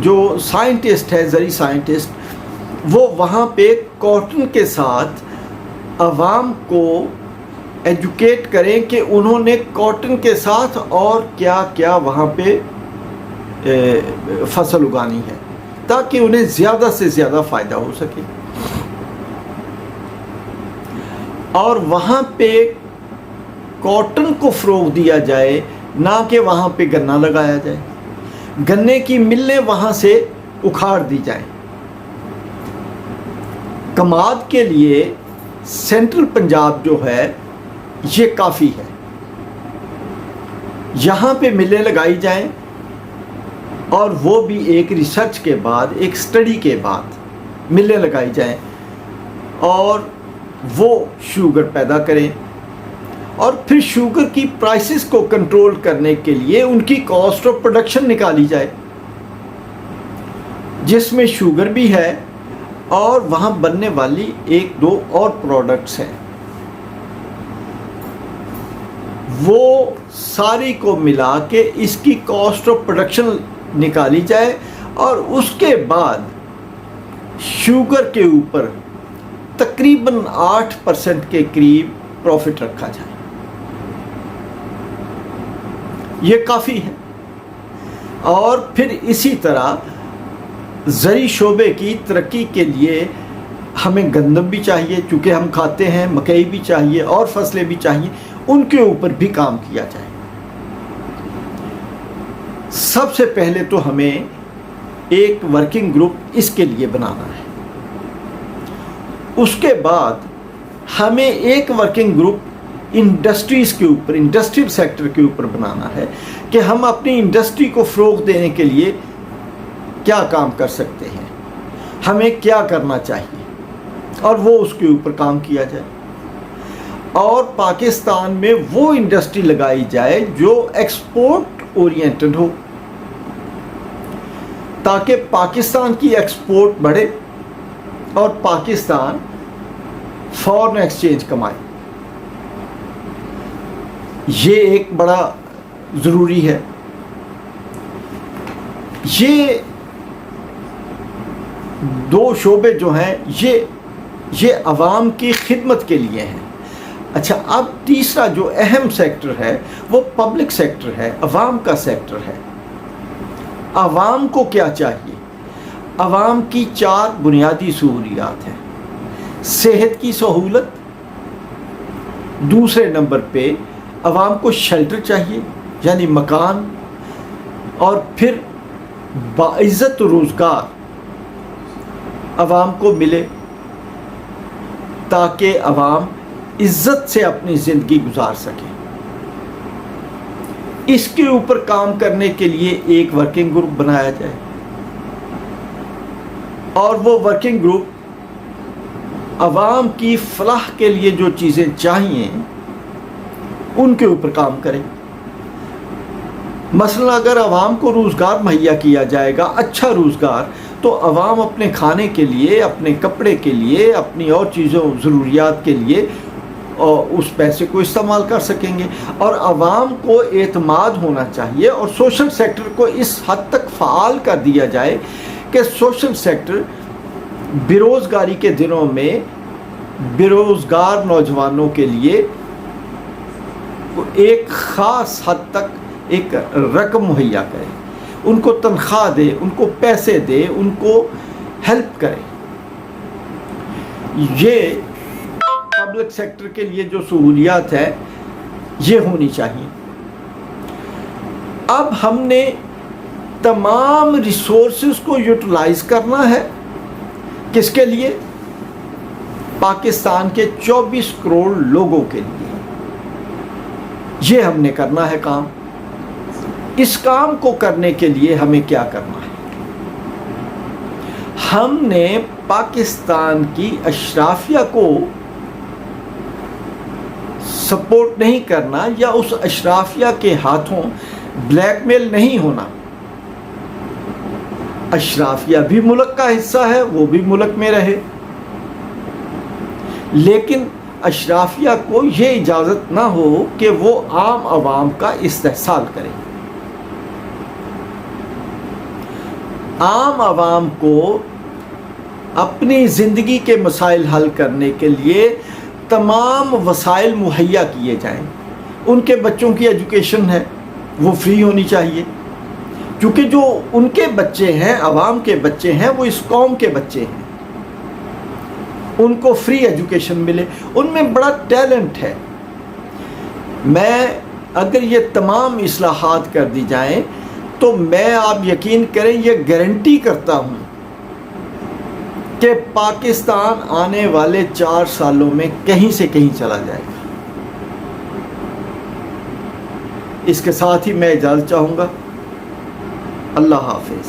جو سائنٹسٹ ہے، زرعی سائنٹسٹ، وہ وہاں پہ کاٹن کے ساتھ عوام کو ایجوکیٹ کریں کہ انہوں نے کاٹن کے ساتھ اور کیا کیا وہاں پہ فصل اگانی ہے، تاکہ انہیں زیادہ سے زیادہ فائدہ ہو سکے. اور وہاں پہ کاٹن کو فروغ دیا جائے، نہ کہ وہاں پہ گنا لگایا جائے. گنے کی ملیں وہاں سے اکھاڑ دی جائیں. کماد کے لیے سینٹرل پنجاب جو ہے یہ کافی ہے. یہاں پہ ملیں لگائی جائیں، اور وہ بھی ایک ریسرچ کے بعد، ایک سٹڈی کے بعد ملیں لگائی جائیں، اور وہ شوگر پیدا کریں. اور پھر شوگر کی پرائسز کو کنٹرول کرنے کے لیے ان کی کاسٹ آف پروڈکشن نکالی جائے، جس میں شوگر بھی ہے اور وہاں بننے والی ایک دو اور پروڈکٹس ہیں، وہ ساری کو ملا کے اس کی کاسٹ آف پروڈکشن نکالی جائے، اور اس کے بعد شوگر کے اوپر تقریباً 8% کے قریب پروفٹ رکھا جائے. یہ کافی ہے. اور پھر اسی طرح زرعی شعبے کی ترقی کے لیے ہمیں گندم بھی چاہیے، چونکہ ہم کھاتے ہیں، مکئی بھی چاہیے اور فصلیں بھی چاہیے، ان کے اوپر بھی کام کیا جائے. سب سے پہلے تو ہمیں ایک ورکنگ گروپ اس کے لیے بنانا ہے. اس کے بعد ہمیں ایک ورکنگ گروپ انڈسٹریز کے اوپر، انڈسٹریل سیکٹر کے اوپر بنانا ہے کہ ہم اپنی انڈسٹری کو فروغ دینے کے لیے کیا کام کر سکتے ہیں، ہمیں کیا کرنا چاہیے، اور وہ اس کے اوپر کام کیا جائے. اور پاکستان میں وہ انڈسٹری لگائی جائے جو ایکسپورٹ اورینٹڈ ہو، تاکہ پاکستان کی ایکسپورٹ بڑھے اور پاکستان فارن ایکسچینج کمائے. یہ ایک بڑا ضروری ہے. یہ دو شعبے جو ہیں یہ عوام کی خدمت کے لیے ہیں. اچھا، اب تیسرا جو اہم سیکٹر ہے وہ پبلک سیکٹر ہے، عوام کا سیکٹر ہے. عوام کو کیا چاہیے؟ عوام کی 4 بنیادی سہولیات ہیں. صحت کی سہولت، دوسرے نمبر پہ عوام کو شیلٹر چاہیے، یعنی مکان، اور پھر باعزت روزگار عوام کو ملے تاکہ عوام عزت سے اپنی زندگی گزار سکے. اس کے اوپر کام کرنے کے لیے ایک ورکنگ گروپ بنایا جائے، اور وہ ورکنگ گروپ عوام کی فلاح کے لیے جو چیزیں چاہیے ان کے اوپر کام کرے. مثلا اگر عوام کو روزگار مہیا کیا جائے گا، اچھا روزگار، تو عوام اپنے کھانے کے لیے، اپنے کپڑے کے لیے، اپنی اور چیزوں ضروریات کے لیے اس پیسے کو استعمال کر سکیں گے. اور عوام کو اعتماد ہونا چاہیے، اور سوشل سیکٹر کو اس حد تک فعال کر دیا جائے کہ سوشل سیکٹر بے روزگاری کے دنوں میں بے روزگار نوجوانوں کے لیے ایک خاص حد تک ایک رقم مہیا کرے، ان کو تنخواہ دے، ان کو پیسے دے، ان کو ہیلپ کرے. یہ پبلک سیکٹر کے لیے جو سہولیات ہے یہ ہونی چاہیے. اب ہم نے تمام ریسورسز کو یوٹیلائز کرنا ہے. کس کے لیے؟ پاکستان کے 24 کروڑ لوگوں کے لیے. یہ ہم نے کرنا ہے کام. اس کام کو کرنے کے لیے ہمیں کیا کرنا ہے؟ ہم نے پاکستان کی اشرافیہ کو سپورٹ نہیں کرنا، یا اس اشرافیہ کے ہاتھوں بلیک میل نہیں ہونا. اشرافیہ بھی ملک کا حصہ ہے، وہ بھی ملک میں رہے، لیکن اشرافیہ کو یہ اجازت نہ ہو کہ وہ عام عوام کا استحصال کرے. عام عوام کو اپنی زندگی کے مسائل حل کرنے کے لیے تمام وسائل مہیا کیے جائیں. ان کے بچوں کی ایجوکیشن ہے وہ فری ہونی چاہیے، کیونکہ جو ان کے بچے ہیں، عوام کے بچے ہیں، وہ اس قوم کے بچے ہیں. ان کو فری ایجوکیشن ملے. ان میں بڑا ٹیلنٹ ہے. میں اگر یہ تمام اصلاحات کر دی جائیں تو میں، آپ یقین کریں، یہ گارنٹی کرتا ہوں کہ پاکستان آنے والے 4 سالوں میں کہیں سے کہیں چلا جائے گا. اس کے ساتھ ہی میں اجازت چاہوں گا. اللہ حافظ.